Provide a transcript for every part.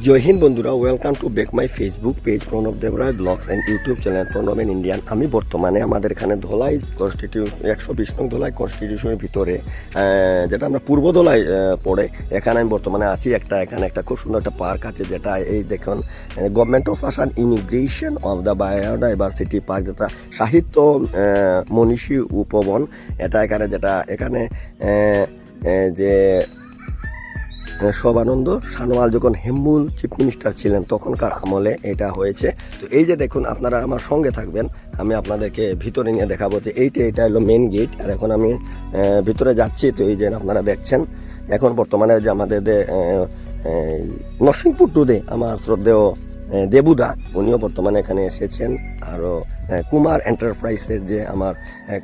জয় হিন্দ বন্ধুরা, welcome to back my Facebook page Pranab Debroy vlogs and YouTube channel Pranab an Indian. আমি বর্তমানে আমাদের এখানে ধলাই কনস্টিটিউশন 120 নং ধলাই কনস্টিটিউশনের ভিতরে, যেটা আমরা পূর্ব ধলাই পড়ে, এখানে আমি বর্তমানে আছি। এখানে একটা খুব সুন্দর একটা পার্ক আছে, যেটা এই দেখুন government of Assam immigration of the biodiversity park, যেটা সাহিত্য মনীষী উপবন। এখানে যে শোভানন্দ সানোয়াল যখন হেম্বুল চিফ মিনিস্টার ছিলেন তখনকার আমলে এটা হয়েছে। তো এই যে দেখুন, আপনারা আমার সঙ্গে থাকবেন, আমি আপনাদেরকে ভিতরে নিয়ে দেখাবো যে এটা হলো মেন গেট। আর এখন আমি ভিতরে যাচ্ছি। তো এই যে আপনারা দেখছেন, এখন বর্তমানে যে আমাদের নরসিংপুর টুডে আমার শ্রদ্ধেয় দেবুদা, উনিও বর্তমানে এখানে এসেছেন। আরও কুমার এন্টারপ্রাইজের যে আমার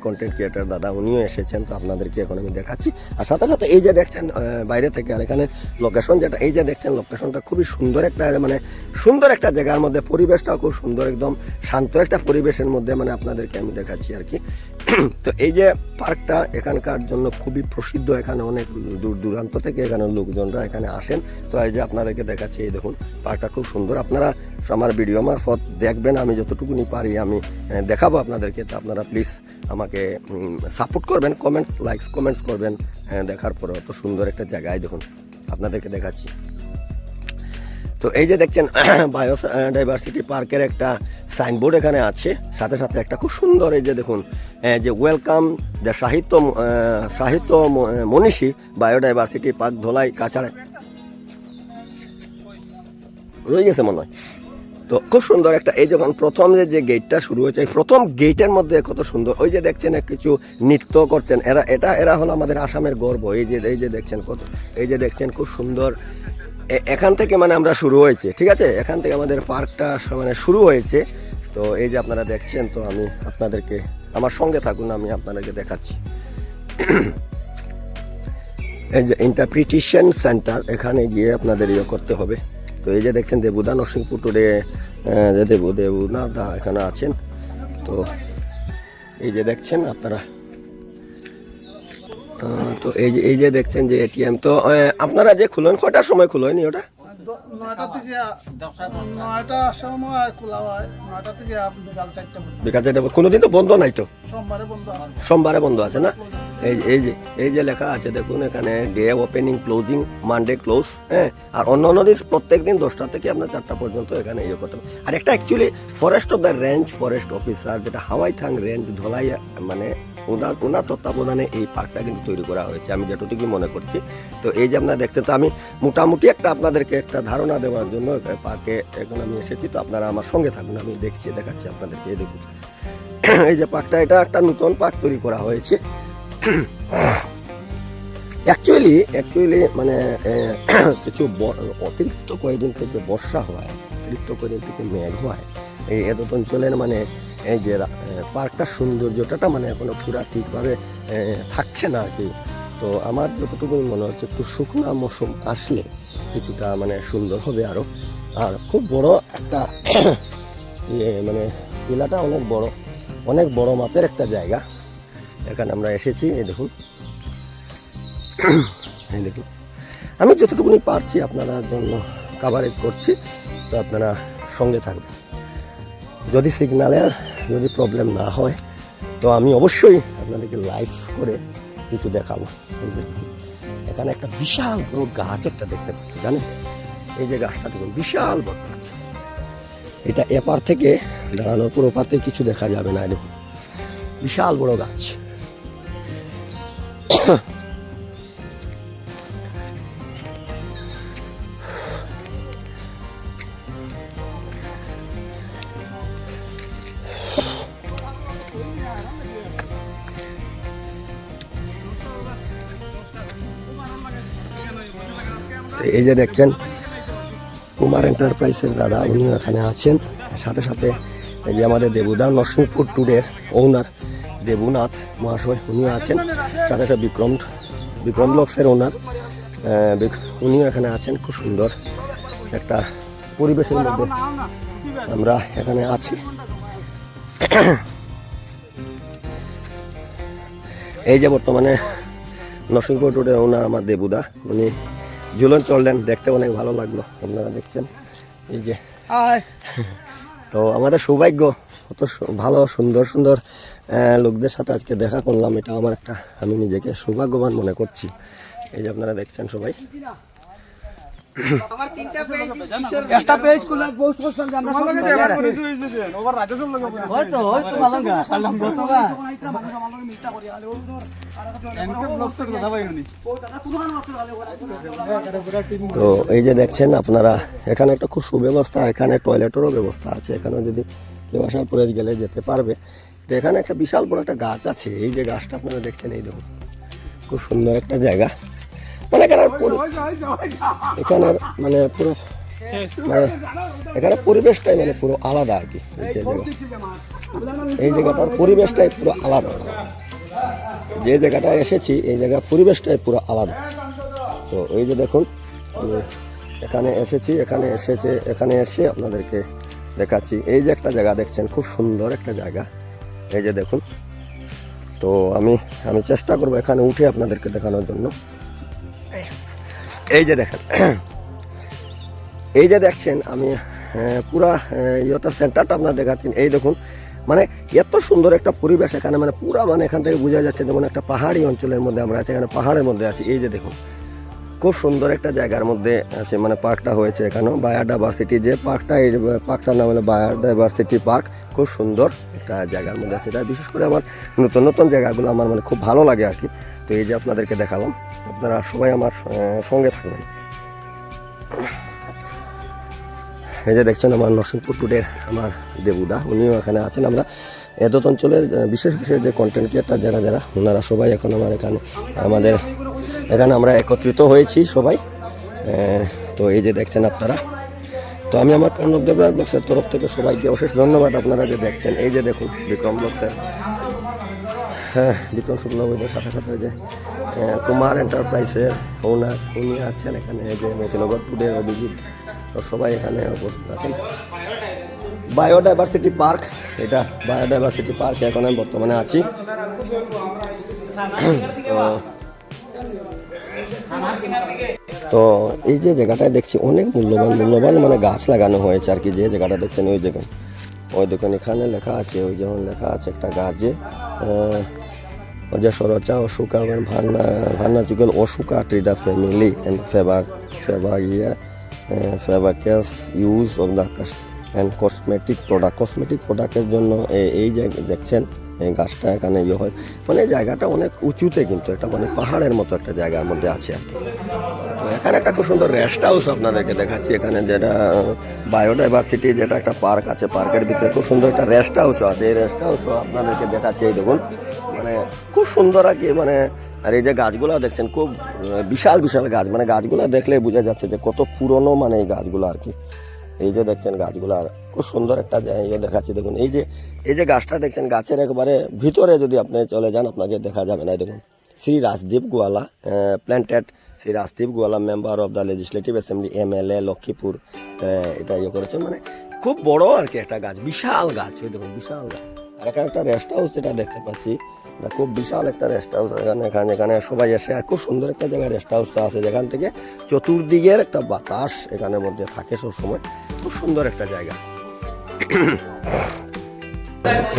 কন্টেন্ট ক্রিয়েটার দাদা, উনিও এসেছেন। তো আপনাদেরকে এখন আমি দেখাচ্ছি। আর সাথে সাথে এই যে দেখছেন বাইরে থেকে, আর এখানে লোকেশন যেটা এই যে দেখছেন, লোকেশনটা খুবই সুন্দর একটা, সুন্দর একটা জায়গার মধ্যে, পরিবেশটাও খুব সুন্দর, একদম শান্ত একটা পরিবেশের মধ্যে আপনাদেরকে আমি দেখাচ্ছি আর কি। তো এই যে পার্কটা এখানকার জন্য খুবই প্রসিদ্ধ। এখানে অনেক দূর দূরান্ত থেকে এখানে লোকজনরা এখানে আসেন। তো এই যে আপনাদেরকে দেখাচ্ছি, এই দেখুন পার্কটা খুব সুন্দর। আপনারা আমার ভিডিও মারফত দেখবেন, আমি যতটুকুনি পারি আমি দেখাবো আপনাদেরকে। তো আপনারা প্লিজ আমাকে সাপোর্ট করবেন, কমেন্টস করবেন। দেখার পরে অত সুন্দর একটা জায়গায় দেখুন আপনাদেরকে দেখাচ্ছি। তো এই যে দেখছেন বায়োডাইভার্সিটি পার্কের একটা সাইনবোর্ড এখানে আছে, সাথে সাথে একটা খুব সুন্দর এই যে দেখুন যে ওয়েলকাম দ্য সাহিত্য মনীষী বায়োডাইভার্সিটি পার্ক ধলাই কাছাড়ে রয়ে গেছে মনে হয়। তো খুব সুন্দর একটা, এই যখন প্রথম যে গেটটা শুরু হয়েছে, প্রথম গেটের মধ্যে কত সুন্দর। ওই যে দেখছেন কিছু নৃত্য করছেন এরা হলো আমাদের আসামের গর্ব। এই যে দেখছেন খুব সুন্দর। এখান থেকে আমরা শুরু হয়েছে, ঠিক আছে, এখান থেকে আমাদের পার্কটা শুরু হয়েছে। তো এই যে আপনারা দেখছেন, তো আমি আপনাদেরকে, আমার সঙ্গে থাকুন, আমি আপনাদেরকে দেখাচ্ছি। এই যে ইন্টারপ্রিটেশন সেন্টার, এখানে গিয়ে আপনাদের করতে হবে। তো এই যে দেখছেন দেবুদা নরসিংপুর টুডে দেবুদা দা এখানে আছেন। তো এই যে দেখছেন আপনারা, তো এই যে দেখছেন যে এটিএম। তো আপনারা যে খুলেন, কটার সময় খুলেন ওটা? 9টা থেকে 9টার সময় খোলা হয়, 9টা থেকে বিকাল 4টা। কোনোদিন তো বন্ধ নাই? তো সোমবারে বন্ধ আছে না? এই যে লেখা আছে দেখুন এখানে, day opening closing Monday close. হ্যাঁ, আর অন্য দিন প্রত্যেক দিন 10টা থেকে আপনার 4টা পর্যন্ত এখানে করতে হবে। আর একটা actually forest of the range forest officer, যেটা হাওয়াইথাং রেঞ্জ ধলাই, ওনার তত্ত্বাবধানে এই পার্কটা কিন্তু তৈরি করা হয়েছে, আমি যেটুকু মনে করছি। তো এই যে আপনারা দেখছেন, তো আমি মোটামুটি আপনাদেরকে একটা ধারণা দেওয়ার জন্য পার্কে এখন আমি এসেছি। তো আপনারা আমার সঙ্গে থাকুন, আমি দেখাচ্ছি আপনাদেরকে। এই দেখুন এই যে পার্কটা, এটা একটা নতুন পার্ক তৈরি করা হয়েছে। অ্যাকচুয়ালি কিছু অতিরিক্ত কয়েকদিন থেকে বর্ষা হয়, অতিরিক্ত কয়েকদিন থেকে মেঘ হয় এই এতদ অঞ্চলের, এই যে পার্কটার সৌন্দর্যটা এখনো পুরা ঠিকভাবে থাকছে না আর কি। তো আমার যতটুকু মনে হচ্ছে, একটু শুকনা মৌসুম আসলে কিছুটা সুন্দর হবে আরো। আর খুব বড় একটা টিলাটা অনেক বড় মাপের একটা জায়গা, এখানে আমরা এসেছি। এই দেখুন আমি যতটুকুনি পারছি আপনাদের জন্য কাভারেজ করছি। তো আপনারা সঙ্গে থাকবেন। যদি সিগন্যালের প্রবলেম না হয়, তো আমি অবশ্যই আপনাদেরকে লাইভ করে কিছু দেখাবো। এখানে একটা বিশাল বড় গাছ একটা দেখতে পাচ্ছি, জানেন? এই যে গাছটা দেখুন, বিশাল বড় গাছ। এটা এপার থেকে দাঁড়ানোর পর ওপার থেকে কিছু দেখা যাবে না। দেখুন বিশাল বড় গাছ। এই যে দেখছেন কুমার এন্টারপ্রাইজের দাদা, উনিও এখানে আছেন। সাথে সাথে এই যে আমাদের দেবুদা নরসিংপুর ট্যুরের ওনার দেবুনাথ মহাশয়, উনিও আছেন। সাথে সাথে বিক্রম ব্লগসের ওনার, উনিও এখানে আছেন। খুব সুন্দর একটা পরিবেশের মধ্যে আমরা এখানে আছি। এই যে বর্তমানে নরসিংপুর ট্যুরের ওনার আমার দেবুদা, উনি ঝুলন চললেন, দেখতে অনেক ভালো লাগলো। আপনারা দেখছেন এই যে, তো আমাদের সৌভাগ্য, কত ভালো সুন্দর সুন্দর লোকদের সাথে আজকে দেখা করলাম। এটা আমার একটা, আমি নিজেকে সৌভাগ্যবান মনে করছি। এই যে আপনারা দেখছেন সবাই, একটা পেজ খুলে পোস্ট করছেন যে আমরা হয়তো ভালো গা সালাম গতবা তো এই যে দেখছেন আপনারা, এখানে একটা খুব সুব্যবস্থা, এখানে টয়লেটেরও ব্যবস্থা আছে। এখানে যদি কেউ আসার পরে গেলে যেতে পারবে। তো এখানে একটা বিশাল বড় একটা গাছ আছে, এই যে গাছটা আপনারা দেখছেন, এই দেখুন খুব সুন্দর একটা জায়গা। মানে এখানের মানে পুরো মানে এখানে পরিবেশটাই মানে পুরো আলাদা আর কি। এই জায়গাটার পরিবেশটাই পুরো আলাদা, যে জায়গাটায় এসেছি এই জায়গার পরিবেশটাই পুরো আলাদা। তো এই যে দেখুন, আমি এখানে এসেছি, এখানে এসে আপনাদেরকে দেখাচ্ছি। এই যে একটা জায়গা দেখছেন, খুব সুন্দর একটা জায়গা, এই যে দেখুন। তো আমি চেষ্টা করবো এখানে উঠে আপনাদেরকে দেখানোর জন্য। এই যে দেখেন, এই যে দেখছেন, আমি পুরা ইয়েটা সেন্টারটা আপনার দেখাচ্ছেন। এই দেখুন, মানে এত সুন্দর একটা পরিবেশ এখানে, মানে পুরা মানে এখান থেকে বোঝা যাচ্ছে যেমন একটা পাহাড়ি অঞ্চলের মধ্যে আমরা আছি, এখানে পাহাড়ের মধ্যে আছি। এই যে দেখুন, খুব সুন্দর একটা জায়গার মধ্যে আছে, মানে পার্কটা হয়েছে এখানেও, বায়োডাইভার্সিটি যে পার্কটা, এই পার্কটার নাম হলো বায়োডাইভার্সিটি পার্ক। খুব সুন্দর একটা জায়গার মধ্যে আছে। এটা বিশেষ করে আমার নতুন নতুন জায়গাগুলো আমার মানে খুব ভালো লাগে আর কি। তো এই যে আপনাদেরকে দেখালাম, আপনারা সবাই আমার সঙ্গে থাকবেন। এই যে দেখছেন আমার নরসিংপুর টুডের আমার দেবুদা, উনিও এখানে আছেন। আমরা এদত অঞ্চলের বিশেষ যে কন্টেন্ট ক্রিয়েটার যারা ওনারা সবাই এখন আমার আমাদের এখানে আমরা একত্রিত হয়েছি সবাই। তো এই যে দেখছেন আপনারা, তো আমি আমার প্রণব দেবরাজ ব্লগসের তরফ থেকে সবাইকে অশেষ ধন্যবাদ। আপনারা যে দেখছেন, এই যে দেখুন বিক্রম ব্লগসের, বিক্রম শুক্লবৈদের সাথে সাথে যে কুমার এন্টারপ্রাইজের ওনার উনি আছেন এখানে, যে মতিনগর টুডের অভিজিৎ, তো সবাই এখানে উপস্থিত আছেন। বায়োডাইভার্সিটি পার্ক, এটা বায়োডাইভার্সিটি পার্ক এখন আমি বর্তমানে আছি। তো এই যে জায়গাটায় দেখছি অনেক মূল্যবান মানে গাছ লাগানো হয়েছে আর কি। যে জায়গাটা দেখছেন ওই দোকান এখানে লেখা আছে, ওই যেমন লেখা আছে একটা গাছ যে সরচা অশোকা ভান্না যুগল Ashoka tree the family and Fabaceae use of the and cosmetic প্রোডাক্টের জন্য এই যে দেখছেন এই গাছটা এখানে ইয়ে হয়। মানে জায়গাটা অনেক উঁচুতে, কিন্তু এটা মানে পাহাড়ের মতো একটা জায়গার মধ্যে আছে আর কি। তো এখানে একটা খুব সুন্দর রেস্ট হাউস আপনাদেরকে দেখাচ্ছি, এখানে যেটা বায়োডাইভার্সিটি যেটা একটা পার্ক আছে, পার্কের ভিতরে খুব সুন্দর একটা রেস্ট হাউসও আছে। এই রেস্ট হাউসও আপনাদেরকে দেখাচ্ছি, এই দেখুন মানে খুব সুন্দর আর কি। মানে আর এই যে গাছগুলো দেখছেন, খুব বিশাল গাছ, মানে গাছগুলো দেখলে বোঝা যাচ্ছে যে কত পুরনো মানে এই গাছগুলো আর কি। এই যে দেখছেন গাছগুলো, আর খুব সুন্দর একটা ইয়ে দেখাচ্ছি। দেখুন এই যে গাছটা দেখছেন, গাছের একবারে ভিতরে যদি আপনি চলে যান আপনাকে দেখা যাবে না। দেখুন Shri Rajdeep Goala planted, Shri Rajdeep Goala member of the legislative assembly MLA Lakshmipur, এটা ইয়ে করেছেন। মানে খুব বড় আর কি একটা গাছ, বিশাল গাছ, এই দেখুন বিশাল গাছ। আর এখানে একটা রেস্ট হাউস যেটা দেখতে পাচ্ছি, খুব বিশাল একটা রেস্ট হাউস এখানে সবাই এসে, খুব সুন্দর একটা জায়গায় রেস্ট হাউসটা আছে, যেখান থেকে চতুর্দিকের একটা বাতাস এখানের মধ্যে থাকে সবসময়। খুব সুন্দর একটা জায়গা।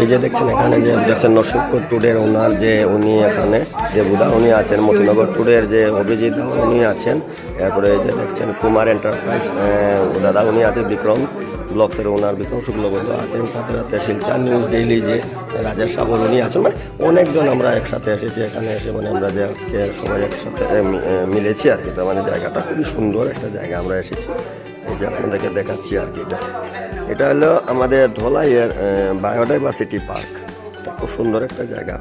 এই যে দেখছেন এখানে যে দেখছেন নরসিংপুর টুডের ওনার যে উনি এখানে দেবুদা উনি আছেন, মতিনগর টুডের যে অভিজিৎ উনি আছেন, এরপরে এই যে দেখছেন কুমার এন্টারপ্রাইজ দাদা উনি আছেন, বিক্রম ব্লগসের ওনার বিক্রম শুক্লবৈদ্য আছেন, সাথে সাথে শিলচর নিউজ ডেইলি যে রাজেশ সাগর উনি আছেন। মানে অনেকজন আমরা একসাথে এসেছি এখানে এসে, মানে আমরা যে আজকে সবাই একসাথে মিলেছি আর কি। তো মানে জায়গাটা খুবই সুন্দর একটা জায়গা আমরা এসেছি, এই যে আপনাদেরকে দেখাচ্ছি আর কি। এটা হলো আমাদের ধলাইয়ের বায়োডাইভার্সিটি পার্ক, এটা খুব সুন্দর একটা জায়গা।